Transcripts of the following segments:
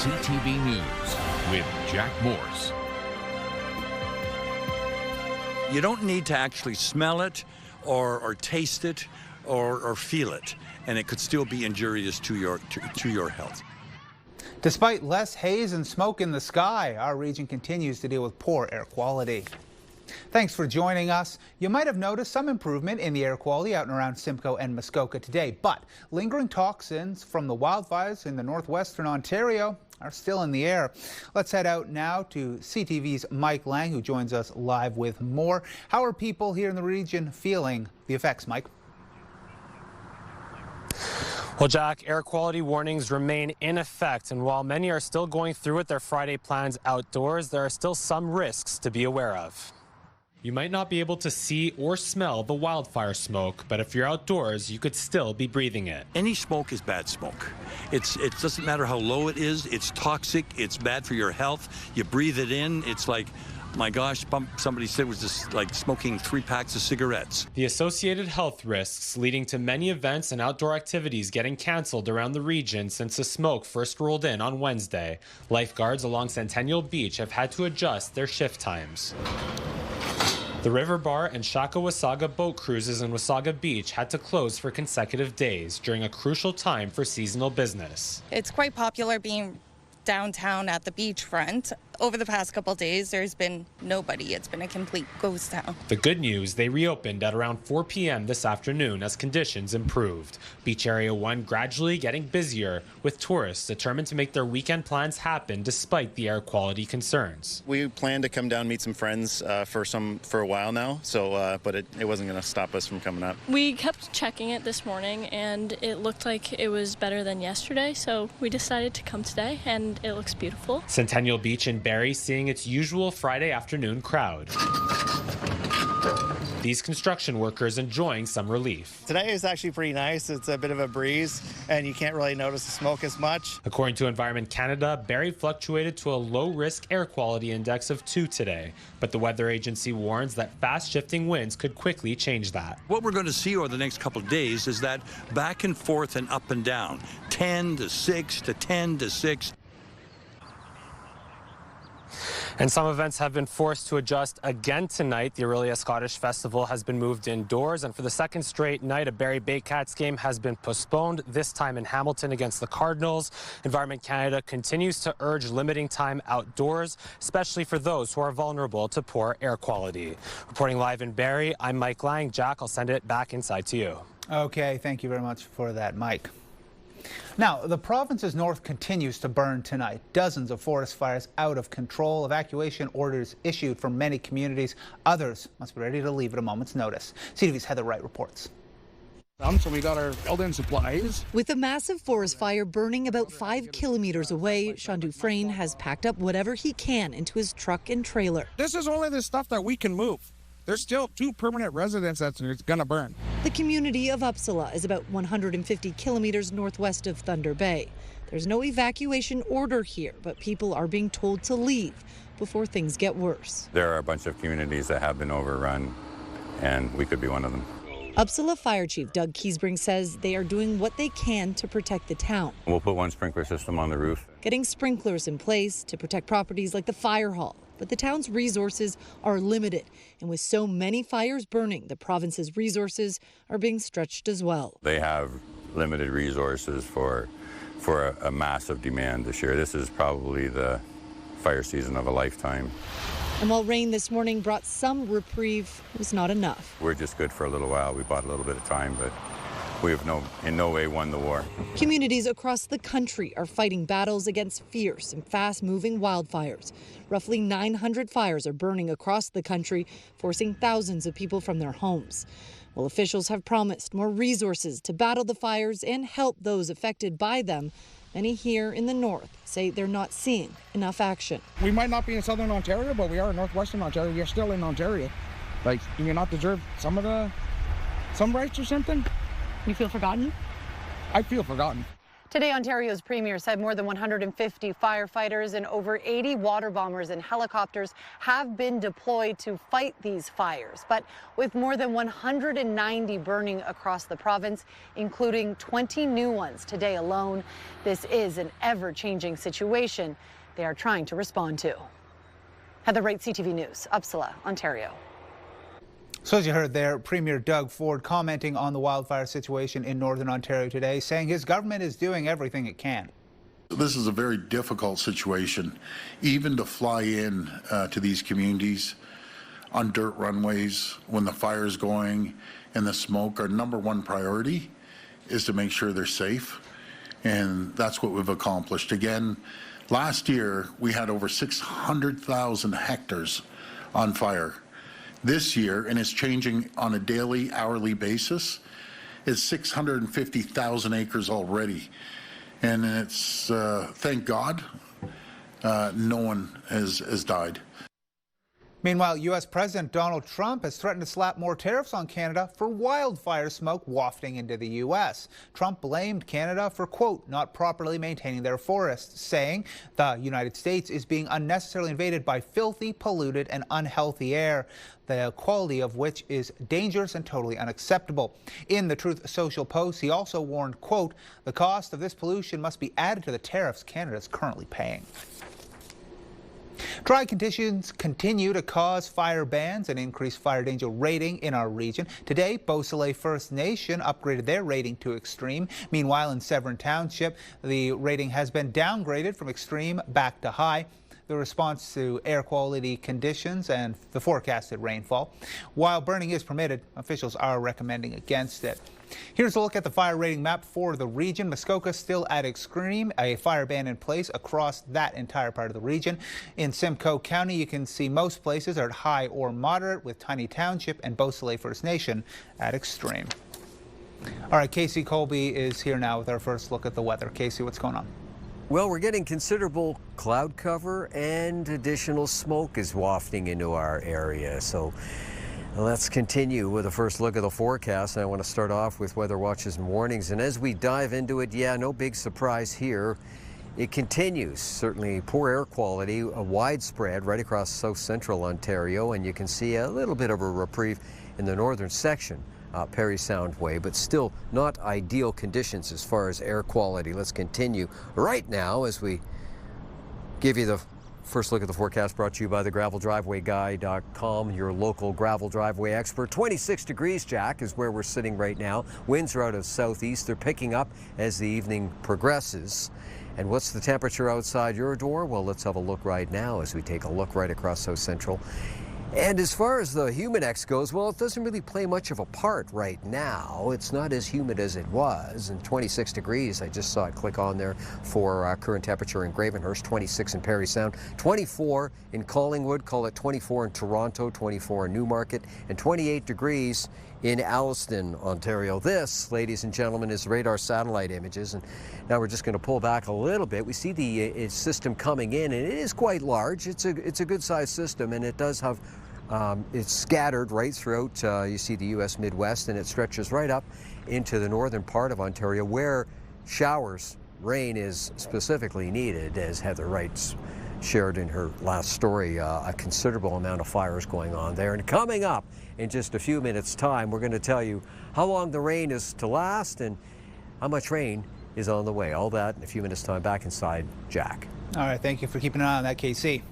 CTV News with Jack Morse. You don't need to actually smell it or taste it or feel it, and it could still be injurious to your health. Despite less haze and smoke in the sky, our region continues to deal with poor air quality. Thanks for joining us. You might have noticed some improvement in the air quality out and around Simcoe and Muskoka today, but lingering toxins from the wildfires in the northwestern Ontario are still in the air. Let's head out now to CTV's Mike Lang, who joins us live with more. How are people here in the region feeling the effects, Mike? Well, Jack, air quality warnings remain in effect, and while many are still going through with their Friday plans outdoors, there are still some risks to be aware of. You might not be able to see or smell the wildfire smoke, but if you're outdoors, you could still be breathing it. Any smoke is bad smoke. It doesn't matter how low it is. It's toxic. It's bad for your health. You breathe it in. It's like, my gosh, somebody said it was just like smoking 3 packs of cigarettes. The associated health risks leading to many events and outdoor activities getting canceled around the region since the smoke first rolled in on Wednesday. Lifeguards along Centennial Beach have had to adjust their shift times. The River Bar and Shaka-Wasaga boat cruises in Wasaga Beach had to close for consecutive days during a crucial time for seasonal business. It's quite popular being downtown at the beachfront. Over the past couple days, there's been nobody. It's been a complete ghost town. The good news, they reopened at around 4 p.m. this afternoon as conditions improved. Beach Area 1 gradually getting busier, with tourists determined to make their weekend plans happen despite the air quality concerns. We plan to come down, meet some friends for a while now, but it wasn't going to stop us from coming up. We kept checking it this morning, and it looked like it was better than yesterday, so we decided to come today, and it looks beautiful. Centennial Beach in Barrie seeing its usual Friday afternoon crowd. These construction workers enjoying some relief. Today is actually pretty nice. It's a bit of a breeze, and you can't really notice the smoke as much. According to Environment Canada, Barrie fluctuated to a low-risk air quality index of 2 today, but the weather agency warns that fast-shifting winds could quickly change that. What we're going to see over the next couple of days is that back and forth and up and down, 10 to 6 to 10 to 6. And some events have been forced to adjust again tonight. The Aurelia Scottish Festival has been moved indoors, and for the second straight night, a Barrie Baycats game has been postponed, this time in Hamilton against the Cardinals. Environment Canada continues to urge limiting time outdoors, especially for those who are vulnerable to poor air quality. Reporting live in Barrie, I'm Mike Lang. Jack, I'll send it back inside to you. Okay, thank you very much for that, Mike. Now, the province's north continues to burn tonight. Dozens of forest fires out of control. Evacuation orders issued for many communities. Others must be ready to leave at a moment's notice. CTV's Heather Wright reports. So we got our building supplies. With a massive forest fire burning about 5 kilometers away, Sean Dufresne has packed up whatever he can into his truck and trailer. This is only the stuff that we can move. There's still 2 permanent residents that's going to burn. The community of Uppsala is about 150 kilometers northwest of Thunder Bay. There's no evacuation order here, but people are being told to leave before things get worse. There are a bunch of communities that have been overrun, and we could be one of them. Uppsala Fire Chief Doug Keesbring says they are doing what they can to protect the town. We'll put 1 sprinkler system on the roof. Getting sprinklers in place to protect properties like the fire hall. But the town's resources are limited, and with so many fires burning, the province's resources are being stretched as well. They have limited resources for a massive demand this year. This is probably the fire season of a lifetime. And while rain this morning brought some reprieve, it was not enough. We're just good for a little while. We bought a little bit of time, but we have in no way won the war. Communities across the country are fighting battles against fierce and fast-moving wildfires. Roughly 900 fires are burning across the country, forcing thousands of people from their homes. Well, officials have promised more resources to battle the fires and help those affected by them. Many here in the north say they're not seeing enough action. We might not be in southern Ontario, but we are in northwestern Ontario. You're still in Ontario. Like, do you not deserve some rights or something? You feel forgotten? I feel forgotten. Today, Ontario's premier said more than 150 firefighters and over 80 water bombers and helicopters have been deployed to fight these fires. But with more than 190 burning across the province, including 20 new ones today alone, this is an ever-changing situation they are trying to respond to. Heather Wright, CTV News, Uppsala, Ontario. So as you heard there, Premier Doug Ford commenting on the wildfire situation in Northern Ontario today, saying his government is doing everything it can. This is a very difficult situation, even to fly in to these communities on dirt runways when the fire is going and the smoke. Our number one priority is to make sure they're safe, and that's what we've accomplished. Again, last year we had over 600,000 hectares on fire. This year, and it's changing on a daily, hourly basis, is 650,000 acres already. And it's, thank God, no one has died. Meanwhile, U.S. President Donald Trump has threatened to slap more tariffs on Canada for wildfire smoke wafting into the U.S. Trump blamed Canada for, quote, not properly maintaining their forests, saying the United States is being unnecessarily invaded by filthy, polluted, and unhealthy air, the quality of which is dangerous and totally unacceptable. In the Truth Social post, he also warned, quote, the cost of this pollution must be added to the tariffs Canada is currently paying. Dry conditions continue to cause fire bans and increase fire danger rating in our region. Today, Beausoleil First Nation upgraded their rating to extreme. Meanwhile, in Severn Township, the rating has been downgraded from extreme back to high. The response to air quality conditions and the forecasted rainfall. While burning is permitted, officials are recommending against it. Here's a look at the fire rating map for the region. Muskoka still at extreme, a fire ban in place across that entire part of the region. In Simcoe County, you can see most places are at high or moderate, with Tiny Township and Beausoleil First Nation at extreme. All right, Casey Colby is here now with our first look at the weather. Casey, what's going on? Well, we're getting considerable cloud cover and additional smoke is wafting into our area. So let's continue with a first look at the forecast. I want to start off with weather watches and warnings. And as we dive into it, yeah, no big surprise here. It continues. Certainly poor air quality, a widespread right across south central Ontario. And you can see a little bit of a reprieve in the northern section. Parry Sound way, but still not ideal conditions as far as air quality. Let's continue right now as we give you the first look at the forecast, brought to you by the graveldrivewayguy.com, your local gravel driveway expert. 26 degrees, Jack, is where we're sitting right now. Winds are out of southeast. They're picking up as the evening progresses. And what's the temperature outside your door? Well, let's have a look right now as we take a look right across south central. And as far as the Humidex goes, well, it doesn't really play much of a part right now. It's not as humid as it was. And 26 degrees, I just saw it click on there for current temperature in Gravenhurst, 26 in Parry Sound, 24 in Collingwood, call it 24 in Toronto, 24 in Newmarket, and 28 degrees in Alliston, Ontario. This, ladies and gentlemen, is radar satellite images. And now we're just going to pull back a little bit. We see the system coming in, and it is quite large. It's a good-sized system, and it does have it's scattered right throughout, you see the U.S. Midwest, and it stretches right up into the northern part of Ontario where showers, rain is specifically needed, as Heather Wright shared in her last story. A considerable amount of fires going on there. And coming up in just a few minutes' time, we're going to tell you how long the rain is to last and how much rain is on the way. All that in a few minutes' time. Back inside Jack. All right, thank you for keeping an eye on that, KC.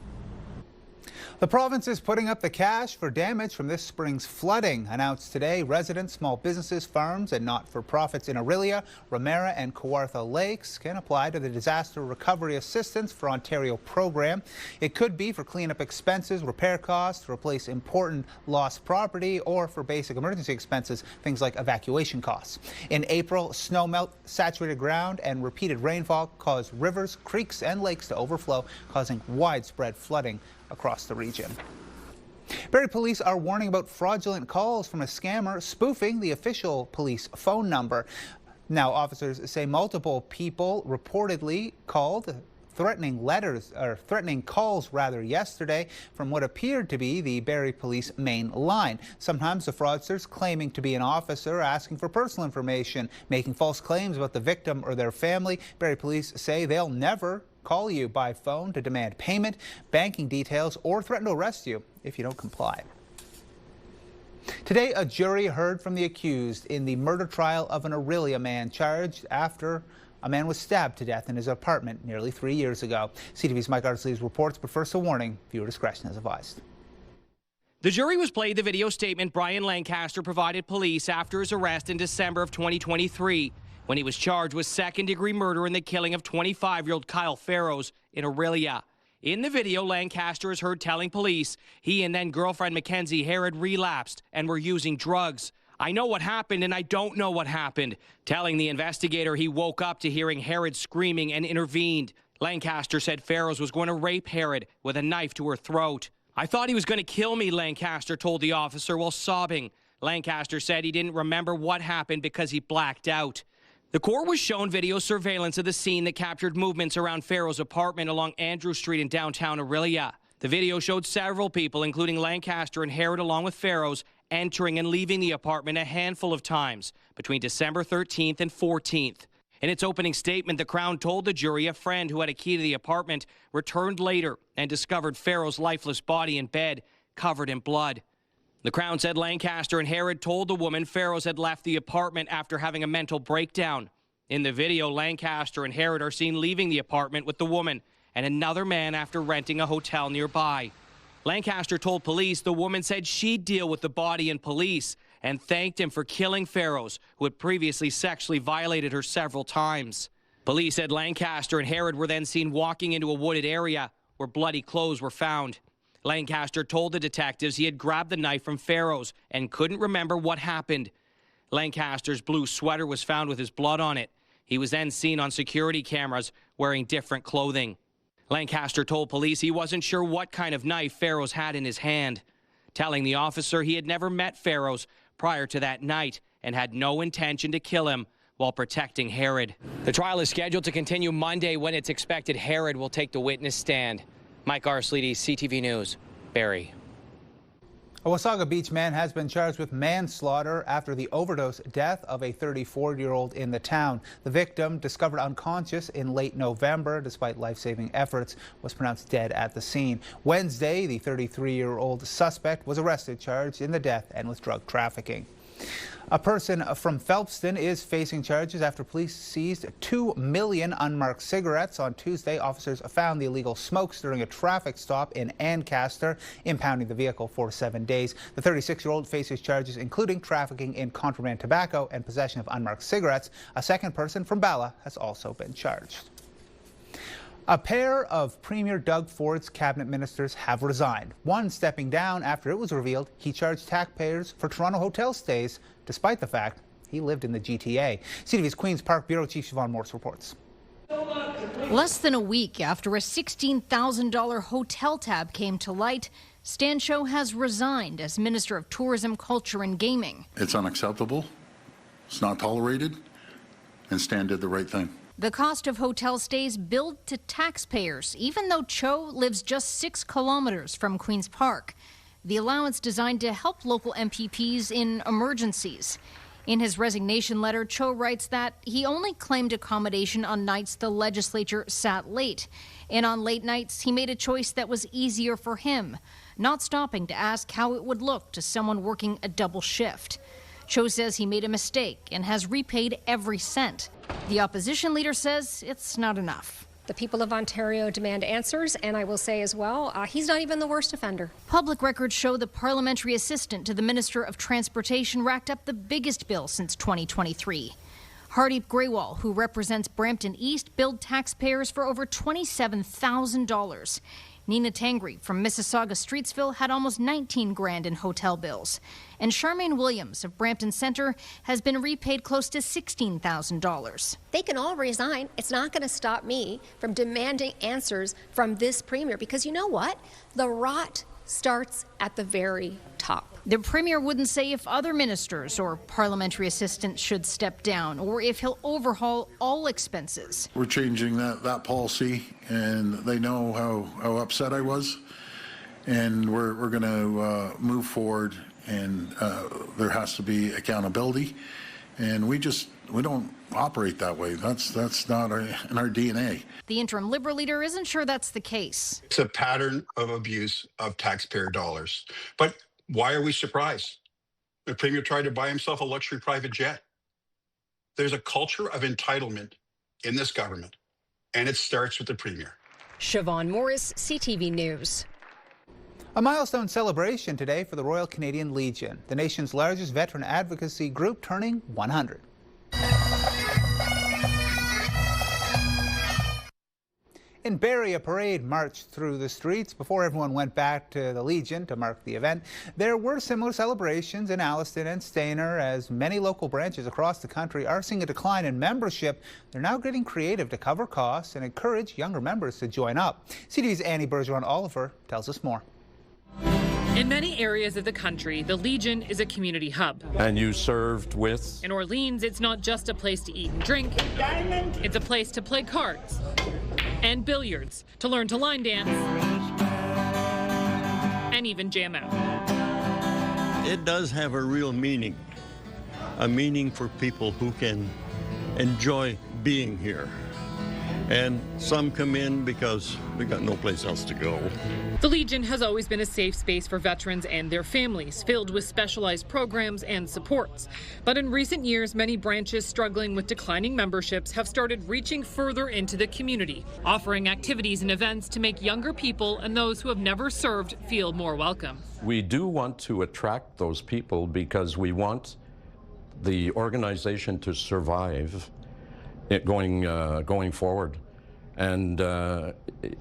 The province is putting up the cash for damage from this spring's flooding. Announced today, residents, small businesses, farms, and not-for-profits in Orillia, Ramara, and Kawartha Lakes can apply to the Disaster Recovery Assistance for Ontario program. It could be for cleanup expenses, repair costs, to replace important lost property, or for basic emergency expenses, things like evacuation costs. In April, snowmelt, saturated ground, and repeated rainfall caused rivers, creeks, and lakes to overflow, causing widespread flooding across the region. Barrie police are warning about fraudulent calls from a scammer spoofing the official police phone number. Now, officers say multiple people reportedly called threatening calls yesterday from what appeared to be the Barrie Police main line. Sometimes the fraudsters claiming to be an officer, asking for personal information, making false claims about the victim or their family. Barrie Police say they'll never call you by phone to demand payment, banking details, or threaten to arrest you if you don't comply. Today, a jury heard from the accused in the murder trial of an Orillia man charged after a man was stabbed to death in his apartment nearly 3 years ago. CTV's Mike Arsley's reports, but first a warning, viewer discretion is advised. The jury was played the video statement Brian Lancaster provided police after his arrest in December of 2023, when he was charged with second-degree murder in the killing of 25-year-old Kyle Farrows in Orillia. In the video, Lancaster is heard telling police he and then girlfriend Mackenzie Herod relapsed and were using drugs. "I know what happened and I don't know what happened," telling the investigator he woke up to hearing Herod screaming and intervened. Lancaster said Farrows was going to rape Herod with a knife to her throat. "I thought he was going to kill me," Lancaster told the officer while sobbing. Lancaster said he didn't remember what happened because he blacked out. The court was shown video surveillance of the scene that captured movements around Farrows' apartment along Andrew Street in downtown Orillia. The video showed several people, including Lancaster and Herod along with Farrows, entering and leaving the apartment a handful of times between December 13th and 14th. In its opening statement, the Crown told the jury a friend who had a key to the apartment returned later and discovered Farrows' lifeless body in bed, covered in blood. The Crown said Lancaster and Herod told the woman Farrows had left the apartment after having a mental breakdown. In the video, Lancaster and Herod are seen leaving the apartment with the woman and another man after renting a hotel nearby. Lancaster told police the woman said she'd deal with the body and police and thanked him for killing Farrows, who had previously sexually violated her several times. Police said Lancaster and Herod were then seen walking into a wooded area where bloody clothes were found. Lancaster told the detectives he had grabbed the knife from Farrows and couldn't remember what happened. Lancaster's blue sweater was found with his blood on it. He was then seen on security cameras wearing different clothing. Lancaster told police he wasn't sure what kind of knife Farrows had in his hand, telling the officer he had never met Farrows prior to that night and had no intention to kill him while protecting Herod. The trial is scheduled to continue Monday when it's expected Herod will take the witness stand. Mike Arsley, CTV News, Barrie. A Wasaga Beach man has been charged with manslaughter after the overdose death of a 34-year-old in the town. The victim, discovered unconscious in late November despite life-saving efforts, was pronounced dead at the scene. Wednesday, the 33-year-old suspect was arrested, charged in the death and with drug trafficking. A person from Phelpston is facing charges after police seized 2 million unmarked cigarettes. On Tuesday, officers found the illegal smokes during a traffic stop in Ancaster, impounding the vehicle for 7 days. The 36-year-old faces charges including trafficking in contraband tobacco and possession of unmarked cigarettes. A second person from Bala has also been charged. A pair of Premier Doug Ford's cabinet ministers have resigned, one stepping down after it was revealed he charged taxpayers for Toronto hotel stays, despite the fact he lived in the GTA. CTV's Queen's Park Bureau Chief Siobhan Morse reports. Less than a week after a $16,000 hotel tab came to light, Stan Cho has resigned as Minister of Tourism, Culture and Gaming. It's unacceptable, it's not tolerated, and Stan did the right thing. The cost of hotel stays billed to taxpayers, even though Cho lives just 6 kilometers from Queen's Park. The allowance designed to help local MPPs in emergencies. In his resignation letter, Cho writes that he only claimed accommodation on nights the legislature sat late. And on late nights, he made a choice that was easier for him, not stopping to ask how it would look to someone working a double shift. Cho says he made a mistake and has repaid every cent. The opposition leader says it's not enough. The people of Ontario demand answers, and I will say as well, he's not even the worst offender. Public records show the parliamentary assistant to the Minister of Transportation racked up the biggest bill since 2023. Hardeep Grewal, who represents Brampton East, billed taxpayers for over $27,000. Nina Tangri from Mississauga Streetsville had almost $19,000 in hotel bills. And Charmaine Williams of Brampton Centre has been repaid close to $16,000. They can all resign. It's not going to stop me from demanding answers from this Premier, because you know what? The rot starts at the very top. The Premier wouldn't say if other ministers or parliamentary assistants should step down or if he'll overhaul all expenses. We're changing that policy, and they know how upset I was, and we're going to move forward, and there has to be accountability, and we don't operate that way. That's not in our DNA. The interim Liberal leader isn't sure that's the case. It's a pattern of abuse of taxpayer dollars. But why are we surprised? The Premier tried to buy himself a luxury private jet. There's a culture of entitlement in this government, and it starts with the Premier. Siobhan Morris, CTV News. A milestone celebration today for the Royal Canadian Legion, the nation's largest veteran advocacy group, turning 100. In Barrie, a parade marched through the streets before everyone went back to the Legion to mark the event. There were similar celebrations in Alliston and Stayner, as many local branches across the country are seeing a decline in membership. They're now getting creative to cover costs and encourage younger members to join up. CTV's Annie Bergeron-Oliver tells us more. In many areas of the country, the Legion is a community hub. And you served with? In Orleans, it's not just a place to eat and drink. It's a place to play cards and billiards, to learn to line dance, and even jam out. It does have a real meaning, a meaning for people who can enjoy being here. And some come in because we got no place else to go. The Legion has always been a safe space for veterans and their families, filled with specialized programs and supports. But in recent years, many branches struggling with declining memberships have started reaching further into the community, offering activities and events to make younger people and those who have never served feel more welcome. We do want to attract those people because we want the organization to survive going forward. And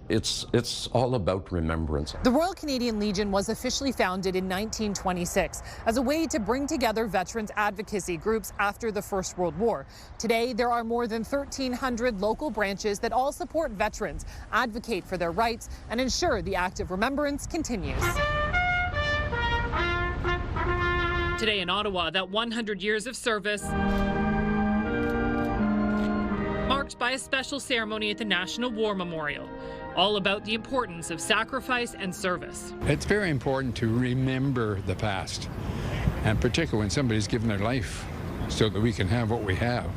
it's all about remembrance. The Royal Canadian Legion was officially founded in 1926 as a way to bring together veterans advocacy groups after the First World War. Today, there are more than 1,300 local branches that all support veterans, advocate for their rights, and ensure the act of remembrance continues. Today in Ottawa, that 100 years of service marked by a special ceremony at the National War Memorial, all about the importance of sacrifice and service. It's very important to remember the past, and particularly when somebody's given their life so that we can have what we have,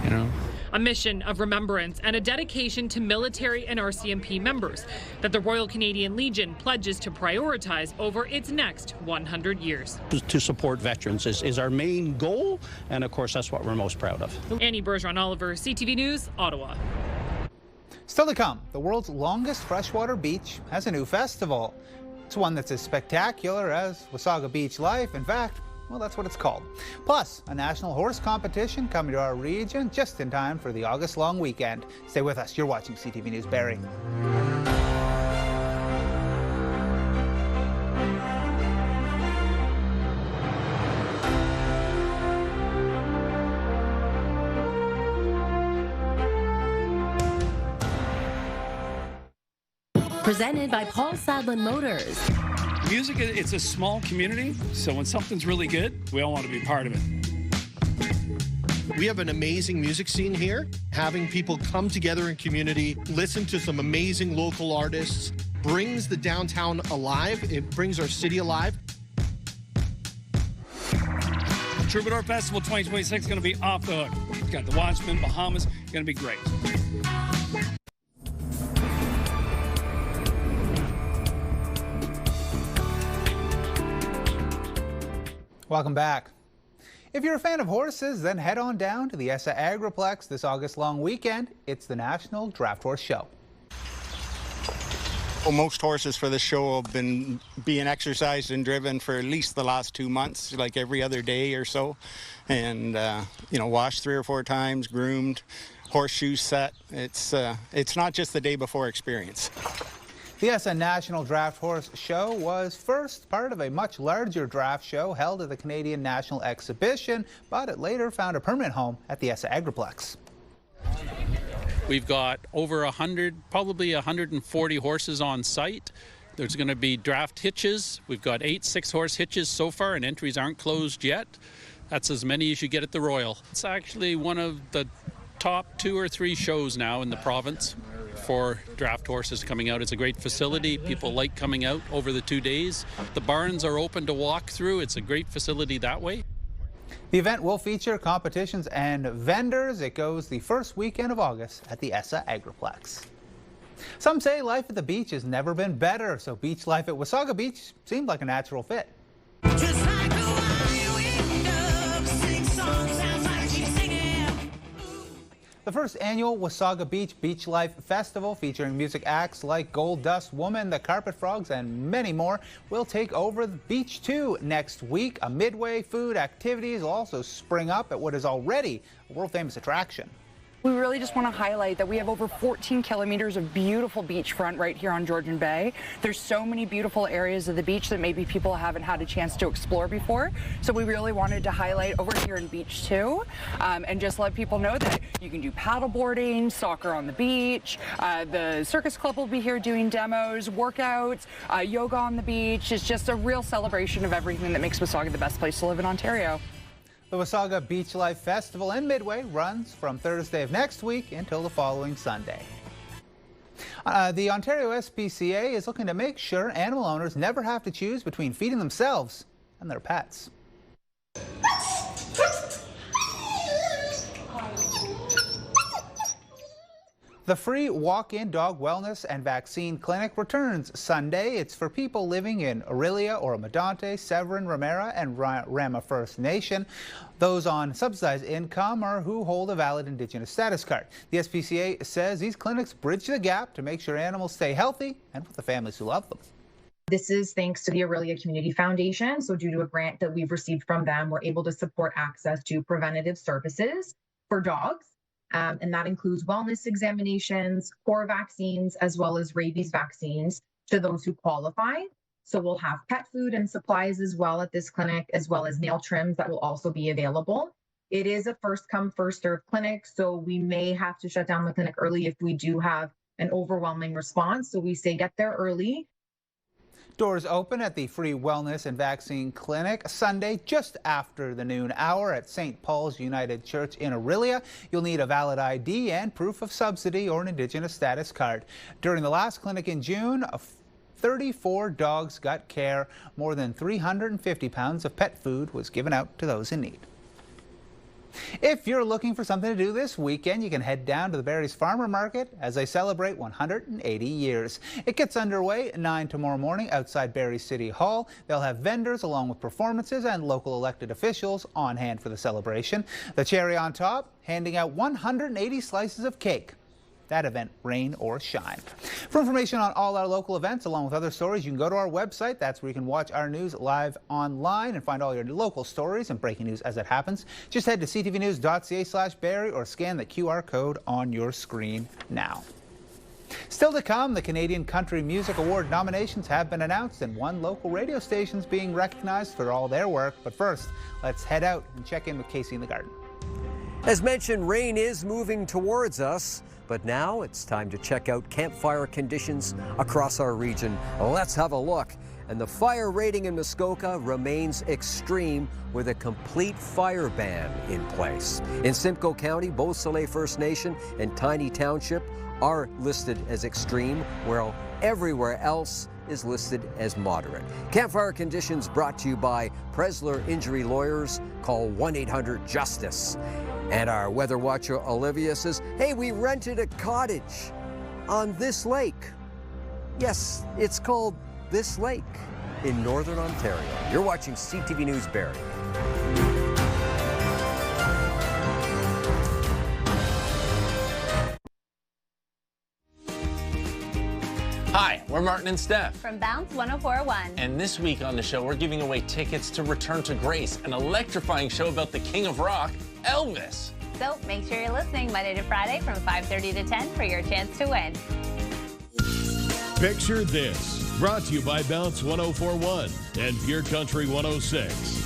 you know. A mission of remembrance and a dedication to military and RCMP members that the Royal Canadian Legion pledges to prioritize over its next 100 years. To support veterans is our main goal, and of course that's what we're most proud of. Annie Bergeron-Oliver, CTV News, Ottawa. Still to come, the world's longest freshwater beach has a new festival. It's one that's as spectacular as Wasaga Beach Life. In fact, well, that's what it's called. Plus, a national horse competition coming to our region just in time for the August long weekend. Stay with us. You're watching CTV News Barrie. Presented by Paul Sadlin Motors. Music, it's a small community, so when something's really good, we all want to be part of it. We have an amazing music scene here. Having people come together in community, listen to some amazing local artists, brings the downtown alive. It brings our city alive. Troubadour Festival 2026 is going to be off the hook. It's got the Watchmen, Bahamas, going to be great. Welcome back. If you're a fan of horses, then head on down to the ESSA Agriplex this August long weekend. It's the National Draft Horse Show. Well, most horses for this show have been being exercised and driven for at least the last 2 months, like every other day or so. And, washed 3 or 4 times, groomed, horseshoes set. It's not just the day before experience. The ESSA National Draft Horse Show was first part of a much larger draft show held at the Canadian National Exhibition, but it later found a permanent home at the ESSA Agriplex. We've got over 100, probably 140 horses on site. There's going to be draft hitches. We've got 8 6-horse hitches so far, and entries aren't closed yet. That's as many as you get at the Royal. It's actually one of the top 2 or 3 shows now in the province for draft horses coming out. It's a great facility. People like coming out over the 2 days. The barns are open to walk through. It's a great facility that way. The event will feature competitions and vendors. It goes the first weekend of August at the ESSA Agriplex. Some say life at the beach has never been better, so beach life at Wasaga Beach seemed like a natural fit. The first annual Wasaga Beach Beach Life Festival, featuring music acts like Gold Dust Woman, the Carpet Frogs, and many more, will take over the Beach 2 next week. A midway food activities will also spring up at what is already a world-famous attraction. We really just want to highlight that we have over 14 kilometers of beautiful beachfront right here on Georgian Bay. There's so many beautiful areas of the beach that maybe people haven't had a chance to explore before. So we really wanted to highlight over here in Beach 2 and just let people know that you can do paddle boarding, soccer on the beach. The Circus Club will be here doing demos, workouts, yoga on the beach. It's just a real celebration of everything that makes Wasaga the best place to live in Ontario. The Wasaga Beach Life Festival in Midway runs from Thursday of next week until the following Sunday. The Ontario SPCA is looking to make sure animal owners never have to choose between feeding themselves and their pets. The free walk-in dog wellness and vaccine clinic returns Sunday. It's for people living in Aurelia, Oro-Medonte, Severin, Ramera, and Rama First Nation, those on subsidized income or who hold a valid Indigenous status card. The SPCA says these clinics bridge the gap to make sure animals stay healthy and with the families who love them. This is thanks to the Aurelia Community Foundation. So due to a grant that we've received from them, we're able to support access to preventative services for dogs. And that includes wellness examinations, core vaccines, as well as rabies vaccines to those who qualify. So we'll have pet food and supplies as well at this clinic, as well as nail trims that will also be available. It is a first come, first served clinic, so we may have to shut down the clinic early if we do have an overwhelming response. So we say get there early. Doors open at the free wellness and vaccine clinic Sunday just after the noon hour at St. Paul's United Church in Aurelia. You'll need a valid ID and proof of subsidy or an Indigenous status card. During the last clinic in June, 34 dogs got care. More than 350 pounds of pet food was given out to those in need. If you're looking for something to do this weekend, you can head down to the Barrie's Farmer Market as they celebrate 180 years. It gets underway at 9 tomorrow morning outside Barrie City Hall. They'll have vendors along with performances and local elected officials on hand for the celebration. The cherry on top, handing out 180 slices of cake. That event, rain or shine. For information on all our local events, along with other stories, you can go to our website. That's where you can watch our news live online and find all your local stories and breaking news as it happens. Just head to ctvnews.ca/Barrie or scan the QR code on your screen now. Still to come, the Canadian Country Music Award nominations have been announced and one local radio station's being recognized for all their work. But first, let's head out and check in with Casey in the garden. As mentioned, rain is moving towards us, but now it's time to check out campfire conditions across our region. Let's have a look. And the fire rating in Muskoka remains extreme with a complete fire ban in place. In Simcoe County, both Soleil First Nation and Tiny Township are listed as extreme, while everywhere else is listed as moderate. Campfire conditions brought to you by Presler Injury Lawyers. Call 1-800-JUSTICE. And our weather watcher Olivia says, hey, we rented a cottage on this lake. Yes, it's called This Lake in Northern Ontario. You're watching CTV News Barrie. Hi, we're Martin and Steph from Bounce 104.1. And this week on the show, we're giving away tickets to Return to Grace, an electrifying show about the King of Rock, Elvis. So make sure you're listening Monday to Friday from 5:30 to 10 for your chance to win. Picture this, brought to you by Bounce 104.1 and Pure Country 106.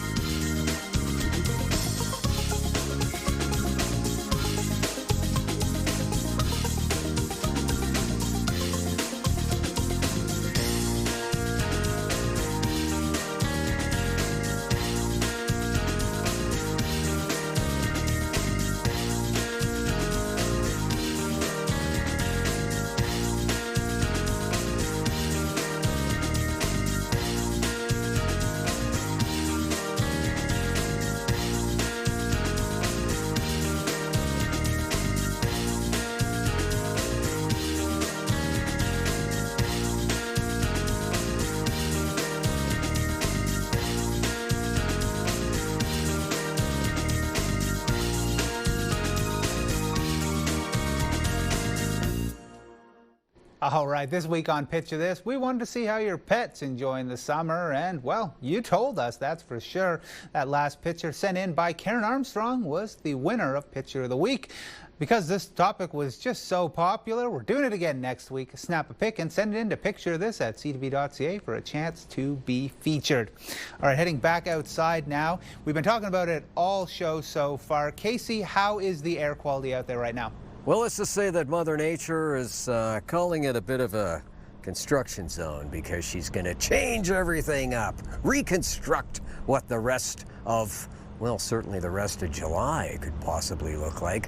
All right, this week on Picture This, we wanted to see how your pet's enjoying the summer, and, well, you told us, that's for sure. That last picture sent in by Karen Armstrong was the winner of Picture of the Week. Because this topic was just so popular, we're doing it again next week. Snap a pic and send it in to picturethis@ctv.ca for a chance to be featured. All right, heading back outside now. We've been talking about it all show so far. Casey, how is the air quality out there right now? Well, let's just say that Mother Nature is calling it a bit of a construction zone because she's going to change everything up, reconstruct what the rest of, well, certainly the rest of July could possibly look like.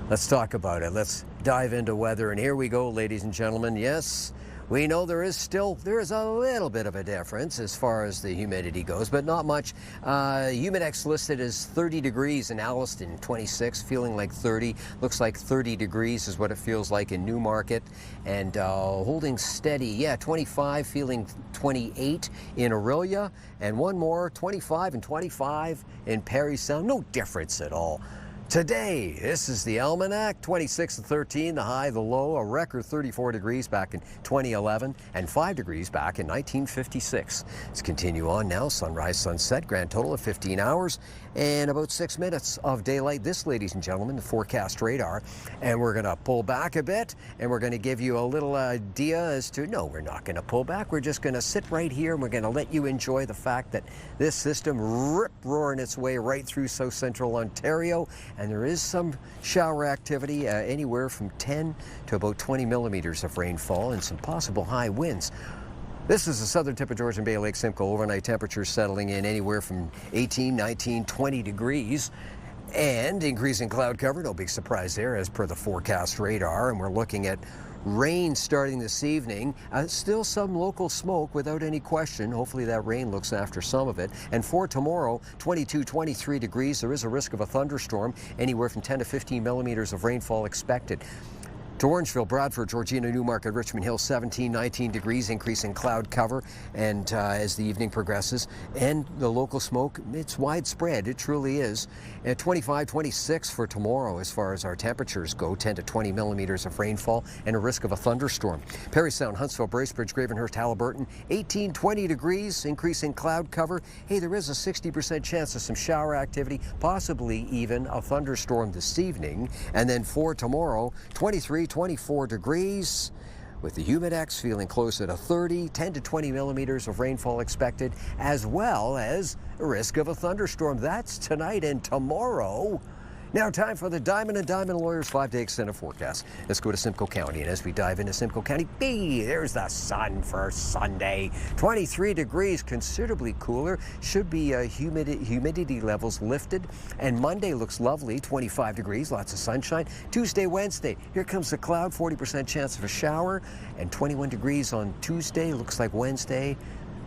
Let's talk about it. Let's dive into weather. And here we go, ladies and gentlemen. Yes, we know there is a little bit of a difference as far as the humidity goes, but not much. Humidex listed as 30 degrees in Alliston, 26, feeling like 30. Looks like 30 degrees is what it feels like in Newmarket. And holding steady, yeah, 25, feeling 28 in Orillia. And one more, 25 and 25 in Parry Sound. No difference at all. Today, this is the Almanac, 26 and 13, the high, the low, a record 34 degrees back in 2011 and 5 degrees back in 1956. Let's continue on now, sunrise, sunset, grand total of 15 hours and about 6 minutes of daylight. This, ladies and gentlemen, the forecast radar. And we're going to pull back a bit and we're going to give you a little idea as to, no, we're not going to pull back. We're just going to sit right here and we're going to let you enjoy the fact that this system rip-roaring its way right through south central Ontario. And there is some shower activity, anywhere from 10 to about 20 millimeters of rainfall and some possible high winds. This is the southern tip of Georgian Bay, Lake Simcoe. Overnight temperatures settling in anywhere from 18, 19, 20 degrees. And increasing cloud cover, no big surprise there as per the forecast radar. And we're looking at rain starting this evening. Still some local smoke without any question. Hopefully that rain looks after some of it. And for tomorrow, 22, 23 degrees. There is a risk of a thunderstorm. Anywhere from 10 to 15 millimeters of rainfall expected. To Orangeville, Bradford, Georgina, Newmarket, Richmond Hill, 17, 19 degrees, increasing cloud cover, and as the evening progresses, and the local smoke, it's widespread, it truly is. At 25, 26 for tomorrow as far as our temperatures go, 10 to 20 millimeters of rainfall, and a risk of a thunderstorm. Parry Sound, Huntsville, Bracebridge, Gravenhurst, Haliburton, 18, 20 degrees, increasing cloud cover. Hey, there is a 60% chance of some shower activity, possibly even a thunderstorm this evening. And then for tomorrow, 23, 24 degrees with the Humidex feeling closer to 30, 10 to 20 millimeters of rainfall expected, as well as a risk of a thunderstorm. That's tonight and tomorrow. Now time for the Diamond and Diamond Lawyers 5-day extended forecast. Let's go to Simcoe County, and as we dive into Simcoe County, there's the sun for Sunday. 23 degrees, considerably cooler. Should be humidity levels lifted. And Monday looks lovely, 25 degrees, lots of sunshine. Tuesday, Wednesday, here comes the cloud, 40% chance of a shower. And 21 degrees on Tuesday, looks like Wednesday.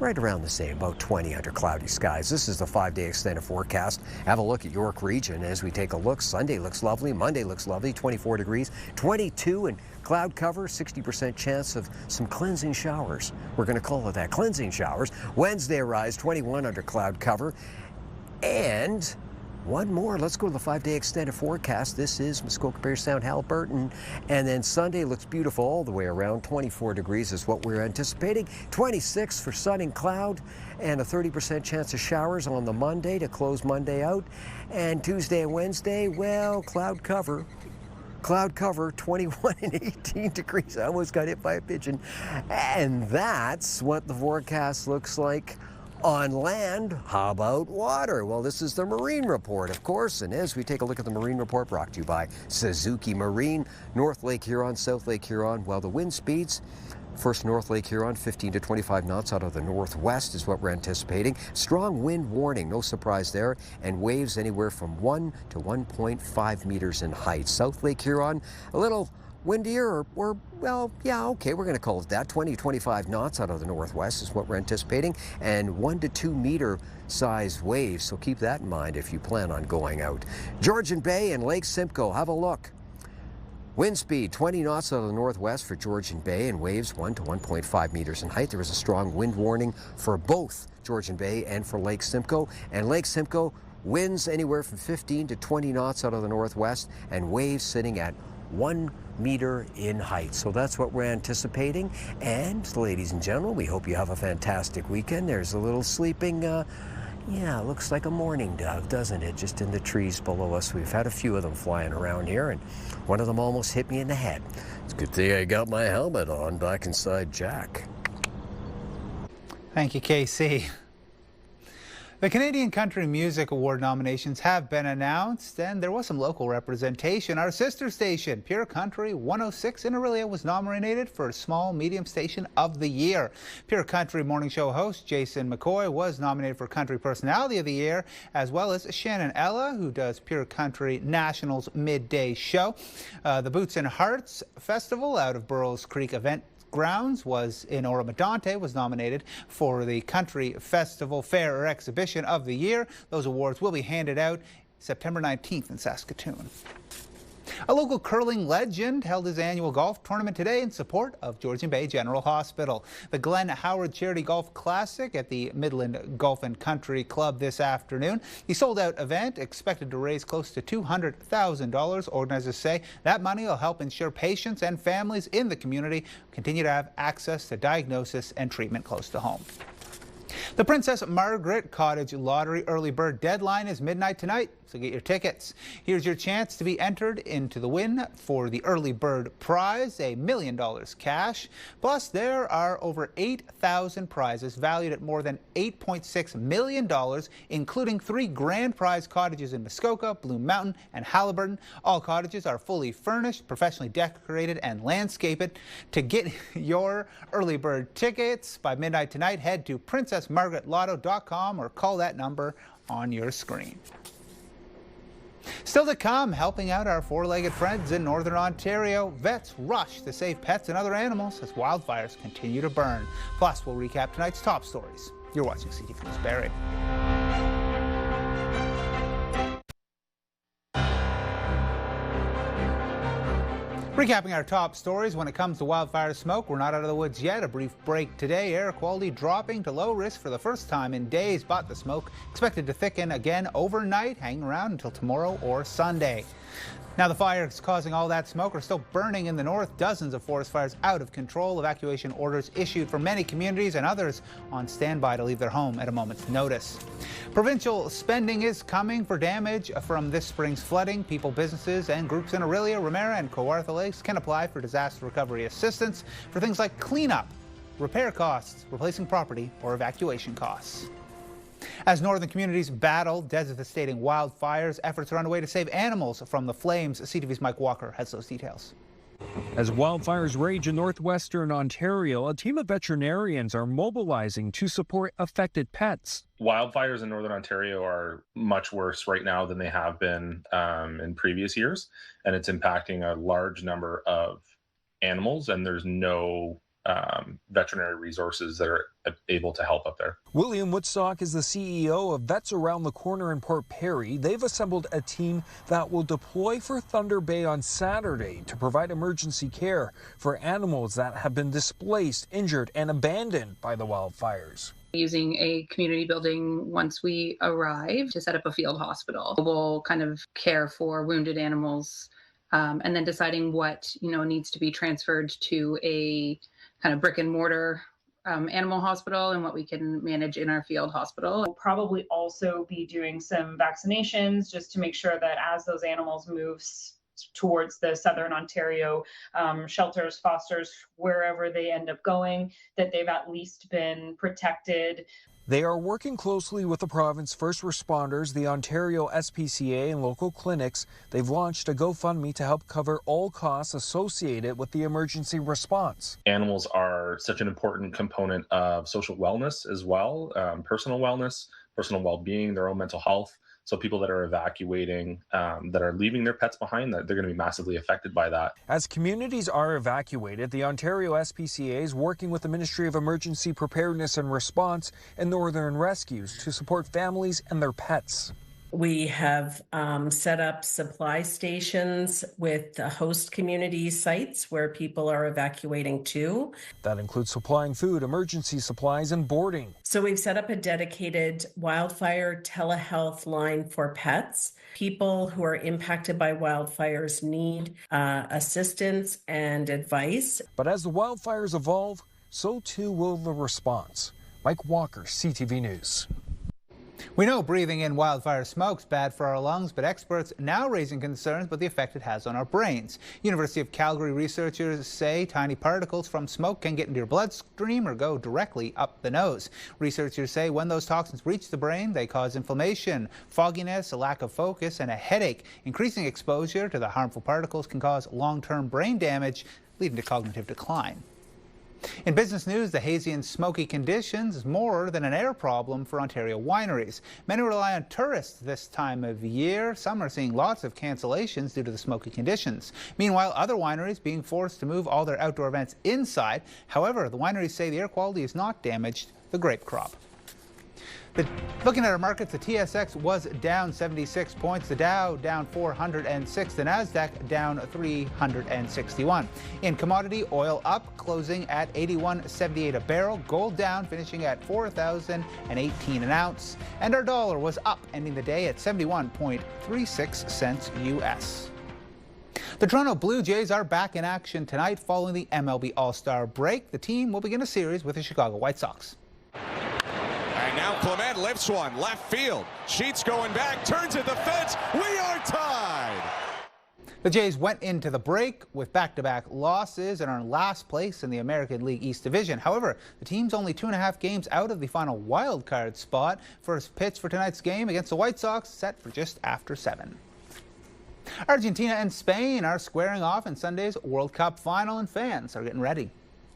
Right around the same, about 20 under cloudy skies. This is the 5-day extended forecast. Have a look at York Region as we take a look. Sunday looks lovely, Monday looks lovely, 24 degrees, 22 and cloud cover, 60% chance of some cleansing showers. We're going to call it that, cleansing showers. Wednesday rise, 21 under cloud cover. And one more, let's go to the 5-day extended forecast. This is Muskoka, Parry Sound, Haliburton. And then Sunday looks beautiful all the way around. 24 degrees is what we're anticipating. 26 for sun and cloud, and a 30% chance of showers on the Monday to close Monday out. And Tuesday and Wednesday, well, cloud cover. Cloud cover, 21 and 18 degrees. I almost got hit by a pigeon. And that's what the forecast looks like on land. How about water? Well, this is the Marine Report, of course, and as we take a look at the Marine Report, brought to you by Suzuki Marine, North Lake Huron, South Lake Huron, well, the wind speeds, first North Lake Huron, 15 to 25 knots out of the northwest is what we're anticipating. Strong wind warning, no surprise there, and waves anywhere from 1 to 1.5 meters in height. South Lake Huron, a little windier, or well, yeah, okay, we're going to call it that. 20 to 25 knots out of the northwest is what we're anticipating, and 1 to 2 meter size waves, so keep that in mind if you plan on going out. Georgian Bay and Lake Simcoe, have a look. Wind speed 20 knots out of the northwest for Georgian Bay, and waves 1 to 1.5 meters in height. There is a strong wind warning for both Georgian Bay and for Lake Simcoe. And Lake Simcoe, winds anywhere from 15 to 20 knots out of the northwest, and waves sitting at 1 meter in height. So that's what we're anticipating. And ladies and gentlemen, we hope you have a fantastic weekend. There's a little sleeping, yeah, it looks like a mourning dove, doesn't it? Just in the trees below us. We've had a few of them flying around here, and one of them almost hit me in the head. It's a good thing I got my helmet on back inside Jack. Thank you, KC. The Canadian Country Music Award nominations have been announced, and there was some local representation. Our sister station, Pure Country 106 in Orillia, was nominated for Small Medium Station of the Year. Pure Country morning show host Jason McCoy was nominated for Country Personality of the Year, as well as Shannon Ella, who does Pure Country National's midday show. The Boots and Hearts Festival out of Burroughs Creek event grounds was in Oro-Medonte was nominated for the Country Festival Fair or Exhibition of the Year. Those awards will be handed out September 19th in Saskatoon. A local curling legend held his annual golf tournament today in support of Georgian Bay General Hospital. The Glenn Howard Charity Golf Classic at the Midland Golf and Country Club this afternoon. The sold-out event expected to raise close to $200,000. Organizers say that money will help ensure patients and families in the community continue to have access to diagnosis and treatment close to home. The Princess Margaret Cottage Lottery early bird deadline is midnight tonight, so get your tickets. Here's your chance to be entered into the win for the early bird prize, $1 million cash. Plus, there are over 8,000 prizes valued at more than $8.6 million, including 3 grand prize cottages in Muskoka, Blue Mountain, and Haliburton. All cottages are fully furnished, professionally decorated, and landscaped. To get your early bird tickets by midnight tonight, head to princessmargaretlotto.com or call that number on your screen. Still to come, helping out our four-legged friends in Northern Ontario, vets rush to save pets and other animals as wildfires continue to burn. Plus, we'll recap tonight's top stories. You're watching CTV News Barrie. Recapping our top stories when it comes to wildfire smoke, we're not out of the woods yet. A brief break today. Air quality dropping to low risk for the first time in days, but the smoke expected to thicken again overnight, hanging around until tomorrow or Sunday. Now, the fires causing all that smoke are still burning in the north. Dozens of forest fires out of control. Evacuation orders issued for many communities and others on standby to leave their home at a moment's notice. Provincial spending is coming for damage from this spring's flooding. People, businesses, and groups in Orillia, Ramera, and Kawartha Lakes can apply for disaster recovery assistance for things like cleanup, repair costs, replacing property, or evacuation costs. As northern communities battle devastating wildfires, efforts are underway to save animals from the flames. CTV's Mike Walker has those details. As wildfires rage in northwestern Ontario, a team of veterinarians are mobilizing to support affected pets. Wildfires in northern Ontario are much worse right now than they have been in previous years, and it's impacting a large number of animals, and there's no veterinary resources that are able to help up there. William Woodstock is the CEO of Vets Around the Corner in Port Perry. They've assembled a team that will deploy for Thunder Bay on Saturday to provide emergency care for animals that have been displaced, injured, and abandoned by the wildfires. Using a community building once we arrive to set up a field hospital. We'll kind of care for wounded animals and then deciding what needs to be transferred to a kind of brick and mortar animal hospital and what we can manage in our field hospital. We'll probably also be doing some vaccinations just to make sure that as those animals move towards the southern Ontario shelters, fosters, wherever they end up going, that they've at least been protected. They are working closely with the province first responders, the Ontario SPCA, and local clinics. They've launched a GoFundMe to help cover all costs associated with the emergency response. Animals are such an important component of social wellness as well, personal wellness, personal well-being, their own mental health. So people that are evacuating, that are leaving their pets behind, that they're going to be massively affected by that. As communities are evacuated, the Ontario SPCA is working with the Ministry of Emergency Preparedness and Response and Northern Rescues to support families and their pets. We have set up supply stations with host community sites where people are evacuating to. That includes supplying food, emergency supplies, and boarding. So we've set up a dedicated wildfire telehealth line for pets. People who are impacted by wildfires need assistance and advice. But as the wildfires evolve, so too will the response. Mike Walker, CTV News. We know breathing in wildfire smoke's bad for our lungs, but experts now raising concerns about the effect it has on our brains. University of Calgary researchers say tiny particles from smoke can get into your bloodstream or go directly up the nose. Researchers say when those toxins reach the brain, they cause inflammation, fogginess, a lack of focus, and a headache. Increasing exposure to the harmful particles can cause long-term brain damage, leading to cognitive decline. In business news, the hazy and smoky conditions is more than an air problem for Ontario wineries. Many rely on tourists this time of year. Some are seeing lots of cancellations due to the smoky conditions. Meanwhile, other wineries being forced to move all their outdoor events inside. However, the wineries say the air quality has not damaged the grape crop. Looking at our markets, the TSX was down 76 points, the Dow down 406, the Nasdaq down 361. In commodity, oil up, closing at $81.78 a barrel, gold down, finishing at $4,018 an ounce, and our dollar was up, ending the day at 71.36 cents US. The Toronto Blue Jays are back in action tonight following the MLB All-Star break. The team will begin a series with the Chicago White Sox. And now Clement lifts one, left field. Sheets going back, turns at the fence. We are tied. The Jays went into the break with back-to-back losses and are in last place in the American League East Division. However, the team's only 2.5 games out of the final wild card spot. First pitch for tonight's game against the White Sox set for just after 7. Argentina and Spain are squaring off in Sunday's World Cup final, and fans are getting ready.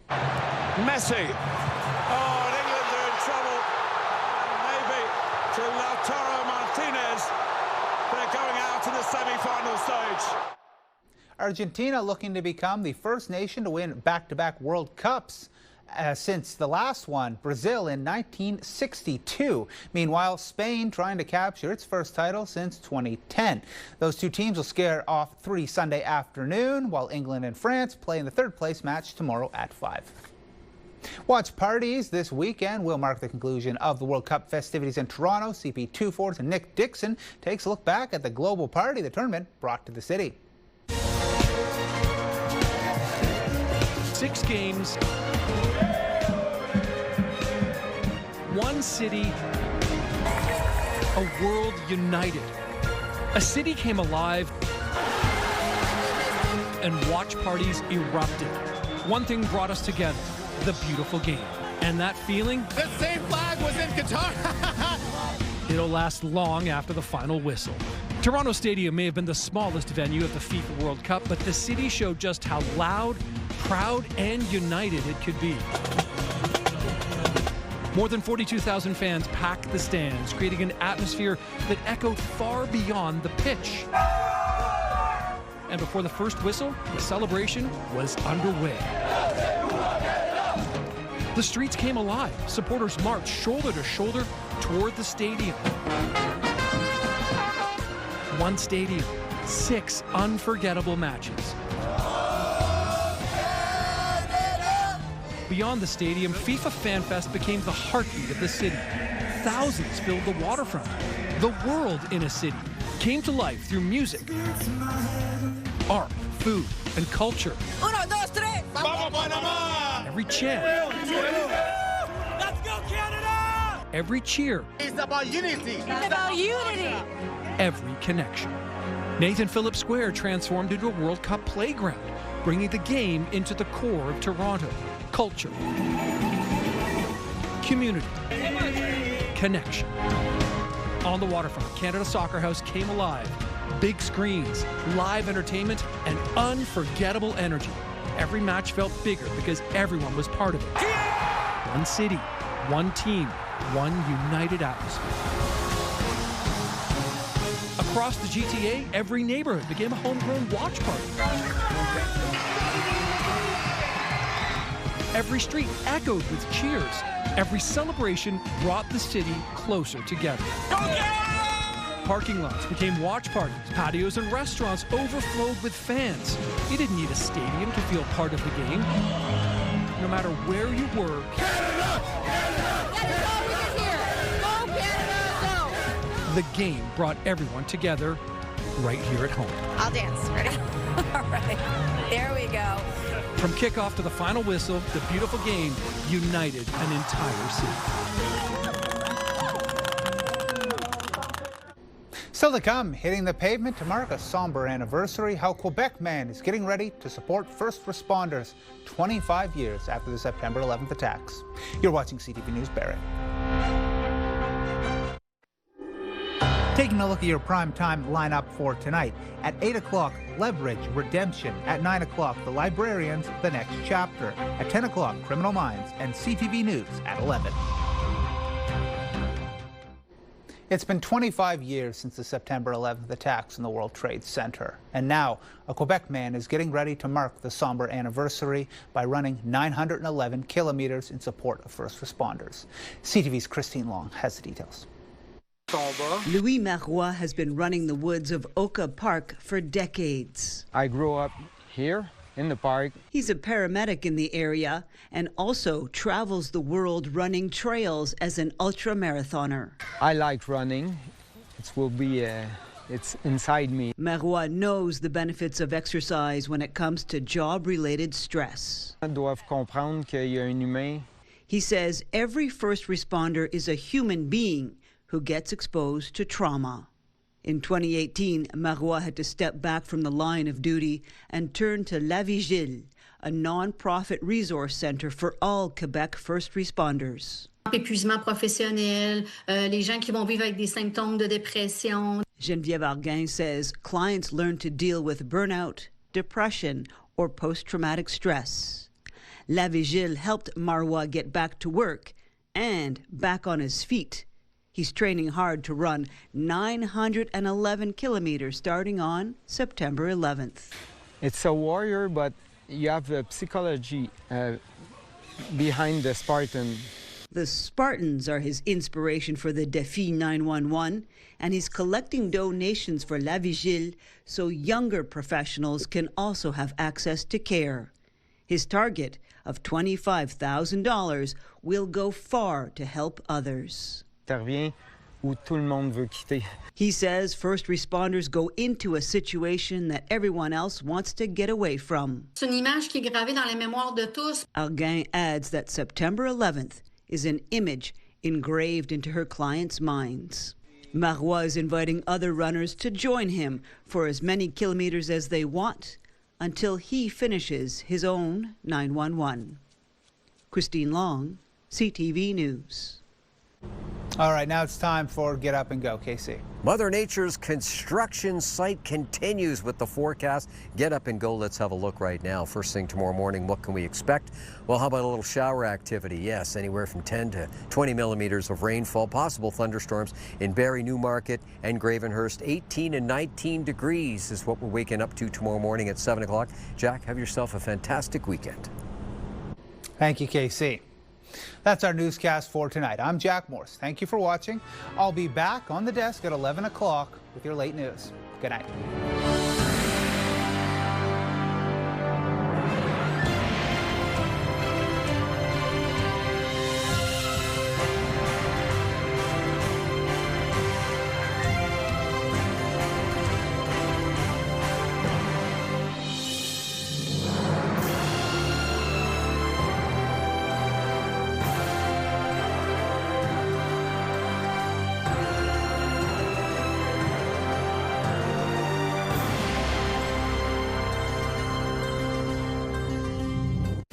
Messi. Oh, and England are in trouble. Maybe to Lautaro Martinez. They're going out in the semi-final stage. Argentina looking to become the first nation to win back-to-back World Cups since the last one, Brazil, in 1962. Meanwhile, Spain trying to capture its first title since 2010. Those two teams will scare off 3 Sunday afternoon, while England and France play in the third-place match tomorrow at 5. Watch parties this weekend will mark the conclusion of the World Cup festivities in Toronto. CP24's Nick Dixon takes a look back at the global party the tournament brought to the city. 6 games, 1 city, a world united. A city came alive and watch parties erupted. One thing brought us together, the beautiful game. And that feeling? The same flag was in Qatar. It'll last long after the final whistle. Toronto Stadium may have been the smallest venue of the FIFA World Cup, but the city showed just how loud, proud, and united it could be. More than 42,000 fans packed the stands, creating an atmosphere that echoed far beyond the pitch. And before the first whistle, the celebration was underway. The streets came alive. Supporters marched shoulder to shoulder toward the stadium. One stadium, 6 unforgettable matches. Beyond the stadium, FIFA Fan Fest became the heartbeat of the city. Thousands filled the waterfront. The world in a city came to life through music, art, food, and culture. 1, 2, 3. Vamos, Panama! Every chant. Let's go, Canada! Every cheer. It's about unity. It's about unity. Every connection. Nathan Phillips Square transformed into a World Cup playground, bringing the game into the core of Toronto. Culture, community, connection. On the waterfront, Canada Soccer House came alive. Big screens, live entertainment, and unforgettable energy. Every match felt bigger because everyone was part of it. One city, one team, one united atmosphere. Across the GTA, every neighborhood became a homegrown watch party. Every street echoed with cheers. Every celebration brought the city closer together. Parking lots became watch parties. Patios and restaurants overflowed with fans. You didn't need a stadium to feel part of the game. No matter where you were, Canada! Canada! Get it all we can hear! Go Canada, go! The game brought everyone together right here at home. I'll dance. Ready? All right. There we go. From kickoff to the final whistle, the beautiful game united an entire city. Still to come, hitting the pavement to mark a somber anniversary, how Quebec man is getting ready to support first responders 25 years after the September 11th attacks. You're watching CTV News Barrie. Taking a look at your primetime lineup for tonight. At 8 o'clock, Leverage, Redemption. At 9 o'clock, The Librarians, The Next Chapter. At 10 o'clock, Criminal Minds, and CTV News at 11. It's been 25 years since the September 11th attacks in the World Trade Center. And now, a Quebec man is getting ready to mark the somber anniversary by running 911 kilometers in support of first responders. CTV's Christine Long has the details. Louis Marois has been running the woods of Oka Park for decades. I grew up here in the park. He's a paramedic in the area and also travels the world running trails as an ultra-marathoner. I like running. It's inside me. Marois knows the benefits of exercise when it comes to job-related stress. Doivent comprendre qu'il y a un humain. He says every first responder is a human being who gets exposed to trauma. In 2018, Marois had to step back from the line of duty and turn to La Vigile, a non-profit resource center for all Quebec first responders. Épuisement professionnel, les gens qui vont vivre avec des symptômes de dépression. Geneviève Arguin says clients learn to deal with burnout, depression, or post-traumatic stress. La Vigile helped Marois get back to work and back on his feet. He's training hard to run 911 kilometers starting on September 11th. It's a warrior, but you have the psychology behind the Spartan. The Spartans are his inspiration for the Défi 911, and he's collecting donations for La Vigile so younger professionals can also have access to care. His target of $25,000 will go far to help others. He says first responders go into a situation that everyone else wants to get away from. C'est une image qui est gravée dans les mémoires de tous. Arguin adds that September 11th is an image engraved into her clients' minds. Marois is inviting other runners to join him for as many kilometers as they want until he finishes his own 911. Christine Long, CTV News. All right, now it's time for Get Up and Go. Casey. Mother Nature's construction site continues with the forecast. Get up and go. Let's have a look right now. First thing tomorrow morning, what can we expect? Well, how about a little shower activity? Yes, anywhere from 10 to 20 millimeters of rainfall. Possible thunderstorms in Barrie, Newmarket, and Gravenhurst. 18 and 19 degrees is what we're waking up to tomorrow morning at 7 o'clock. Jack, have yourself a fantastic weekend. Thank you, Casey. That's our newscast for tonight. I'm Jack Morse. Thank you for watching. I'll be back on the desk at 11 o'clock with your late news. Good night.